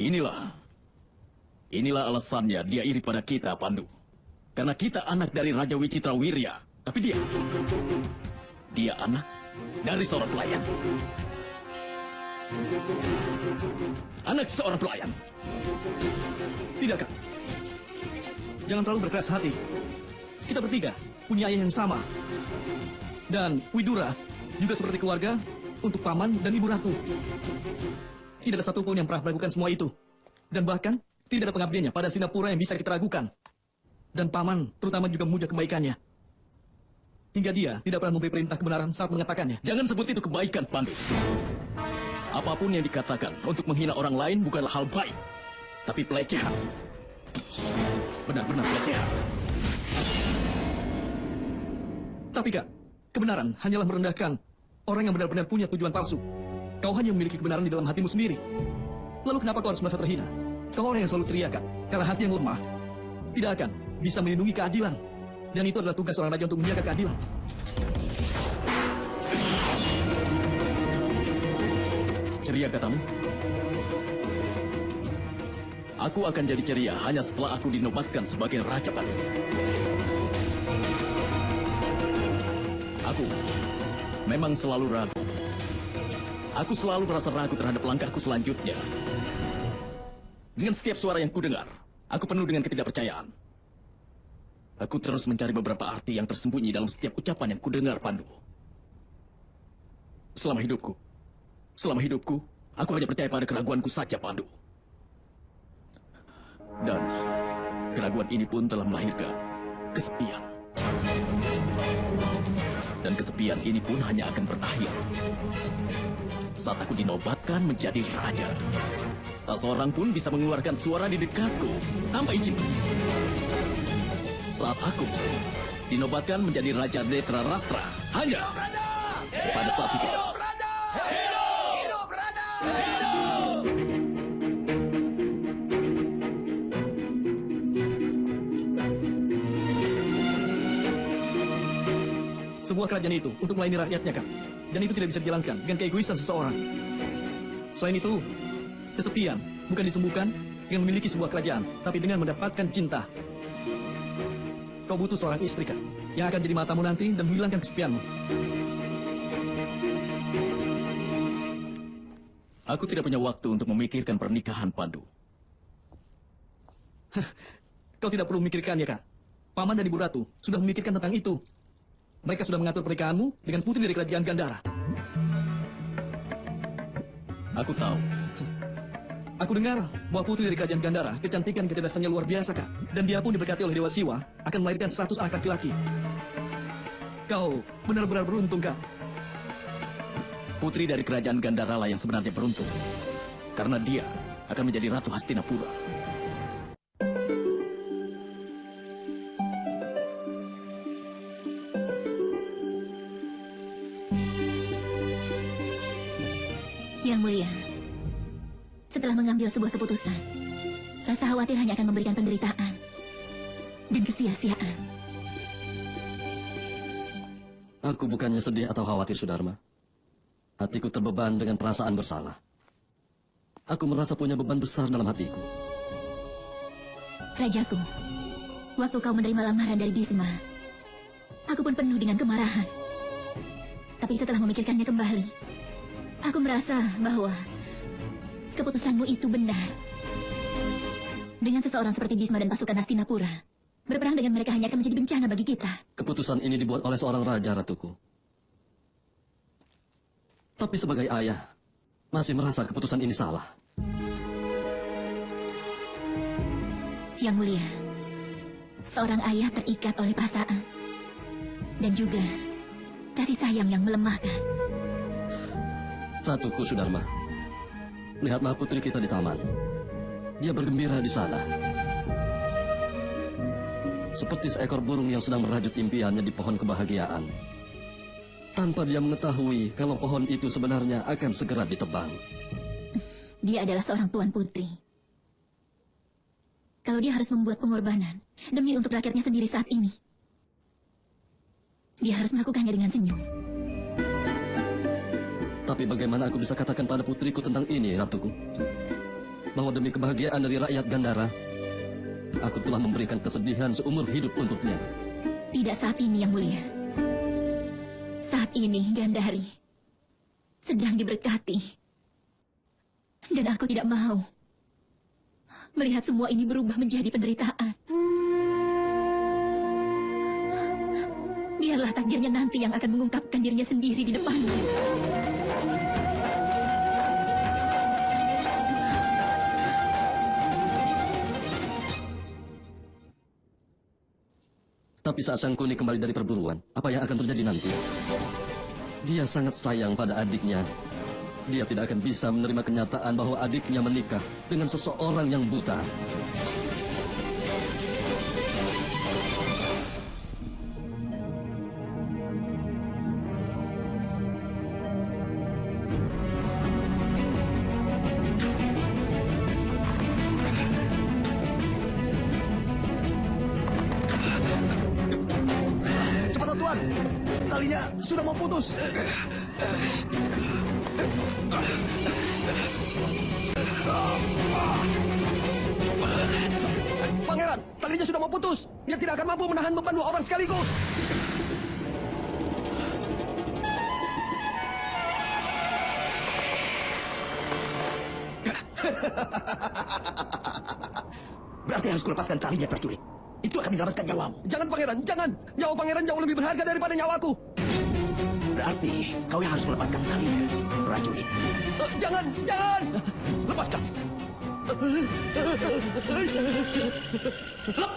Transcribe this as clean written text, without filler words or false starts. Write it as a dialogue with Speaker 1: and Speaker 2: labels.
Speaker 1: Inilah. Inilah alasannya dia iri pada kita, Pandu. Karena kita anak dari Raja Wicitrawirya. Tapi dia anak dari seorang pelayan. Anak seorang pelayan.
Speaker 2: Tidak, Kak. Jangan terlalu berkeras hati. Kita bertiga punya ayah yang sama. Dan Widura juga seperti keluarga untuk Paman dan Ibu Ratu. Tidak ada satupun yang pernah meragukan semua itu. Dan bahkan tidak ada pengabdiannya pada Hastinapura yang bisa kita ragukan. Dan Paman terutama juga memuja kebaikannya. Hingga dia tidak pernah memberi perintah kebenaran saat mengatakannya.
Speaker 1: Jangan sebut itu kebaikan, Pandu. Apapun yang dikatakan untuk menghina orang lain bukanlah hal baik. Tapi pelecehan. Benar-benar pelecehan.
Speaker 2: Tapi Kak, kebenaran hanyalah merendahkan orang yang benar-benar punya tujuan palsu. Kau hanya memiliki kebenaran di dalam hatimu sendiri. Lalu kenapa kau harus merasa terhina? Kau orang yang selalu teriak, Kak. Karena hati yang lemah tidak akan bisa melindungi keadilan. Dan itu adalah tugas seorang raja untuk menjaga keadilan.
Speaker 1: Ceria katamu? Aku akan jadi ceria hanya setelah aku dinobatkan sebagai Raja Pandu. Aku memang selalu ragu. Aku selalu merasa ragu terhadap langkahku selanjutnya. Dengan setiap suara yang kudengar, aku penuh dengan ketidakpercayaan. Aku terus mencari beberapa arti yang tersembunyi dalam setiap ucapan yang kudengar, Pandu. Selama hidupku, aku hanya percaya pada keraguanku saja, Pandu. Dan keraguan ini pun telah melahirkan kesepian. Dan kesepian ini pun hanya akan berakhir saat aku dinobatkan menjadi raja. Tak seorang pun bisa mengeluarkan suara di dekatku tanpa izin. Saat aku dinobatkan menjadi Raja Netra Rastra, hanya pada saat itu.
Speaker 2: Sebuah kerajaan itu untuk melayani rakyatnya, Kak. Dan itu tidak bisa dijalankan dengan keegoisan seseorang. Selain itu, kesepian bukan disembuhkan dengan memiliki sebuah kerajaan, tapi dengan mendapatkan cinta. Kau butuh seorang istri, Kak, yang akan jadi matamu nanti dan menghilangkan kesepianmu.
Speaker 1: Aku tidak punya waktu untuk memikirkan pernikahan, Pandu.
Speaker 2: Kau tidak perlu memikirkannya, Kak. Paman dan Ibu Ratu sudah memikirkan tentang itu. Mereka sudah mengatur pernikahanmu dengan putri dari kerajaan Gandhara.
Speaker 1: Aku tahu.
Speaker 2: Aku dengar bahwa putri dari kerajaan Gandhara kecantikan dan kecerdasannya luar biasa, Kak. Dan dia pun diberkati oleh Dewa Siwa akan melahirkan 100 anak laki-laki. Kau benar-benar beruntung, Kak.
Speaker 1: Putri dari kerajaan Gandhara lah yang sebenarnya beruntung. Karena dia akan menjadi Ratu Hastinapura.
Speaker 3: Yang Mulia, setelah mengambil sebuah keputusan, rasa khawatir hanya akan memberikan penderitaan dan kesia-siaan.
Speaker 4: Aku bukannya sedih atau khawatir, Sudarma. Hatiku terbeban dengan perasaan bersalah. Aku merasa punya beban besar dalam hatiku.
Speaker 3: Rajaku, waktu kau menerima lamaran dari Bisma, aku pun penuh dengan kemarahan. Tapi setelah memikirkannya kembali, aku merasa bahwa keputusanmu itu benar. Dengan seseorang seperti Bisma dan pasukan Hastinapura, berperang dengan mereka hanya akan menjadi bencana bagi kita.
Speaker 4: Keputusan ini dibuat oleh seorang raja, Ratuku. Tapi sebagai ayah, masih merasa keputusan ini salah.
Speaker 3: Yang Mulia, seorang ayah terikat oleh perasaan dan juga kasih sayang yang melemahkan.
Speaker 4: Ratuku Sudarma, lihatlah putri kita di taman. Dia bergembira di sana. Seperti seekor burung yang sedang merajut impiannya di pohon kebahagiaan. Tanpa dia mengetahui kalau pohon itu sebenarnya akan segera ditebang.
Speaker 3: Dia adalah seorang tuan putri. Kalau dia harus membuat pengorbanan demi untuk rakyatnya sendiri saat ini, dia harus melakukannya dengan senyum.
Speaker 4: Tapi bagaimana aku bisa katakan pada putriku tentang ini, Ratuku? bahwa demi kebahagiaan dari rakyat Gandhara, aku telah memberikan kesedihan seumur hidup untuknya.
Speaker 3: Tidak saat ini, Yang Mulia. Saat ini, Gandhari sedang diberkati. Dan aku tidak mau melihat semua ini berubah menjadi penderitaan. Biarlah takdirnya nanti yang akan mengungkapkan dirinya sendiri di depannya.
Speaker 4: Tapi saat Sang Kuni kembali dari perburuan, apa yang akan terjadi nanti? Dia sangat sayang pada adiknya. Dia tidak akan bisa menerima kenyataan bahwa adiknya menikah dengan seseorang yang buta.
Speaker 2: Cepat, Tuan. Talinya sudah mau putus. Pangeran, talinya sudah mau putus. Dia tidak akan mampu menahan beban 2 orang sekaligus.
Speaker 5: Berarti harus kulepaskan talinya, prajurit. Itu akan menyelamatkan nyawamu.
Speaker 2: Jangan, Pangeran, jangan. Nyawa Pangeran jauh lebih berharga daripada nyawaku.
Speaker 5: Berarti kau yang harus melepaskan talinya, prajurit.
Speaker 2: Jangan, jangan.
Speaker 5: Lepaskan.
Speaker 2: Lep.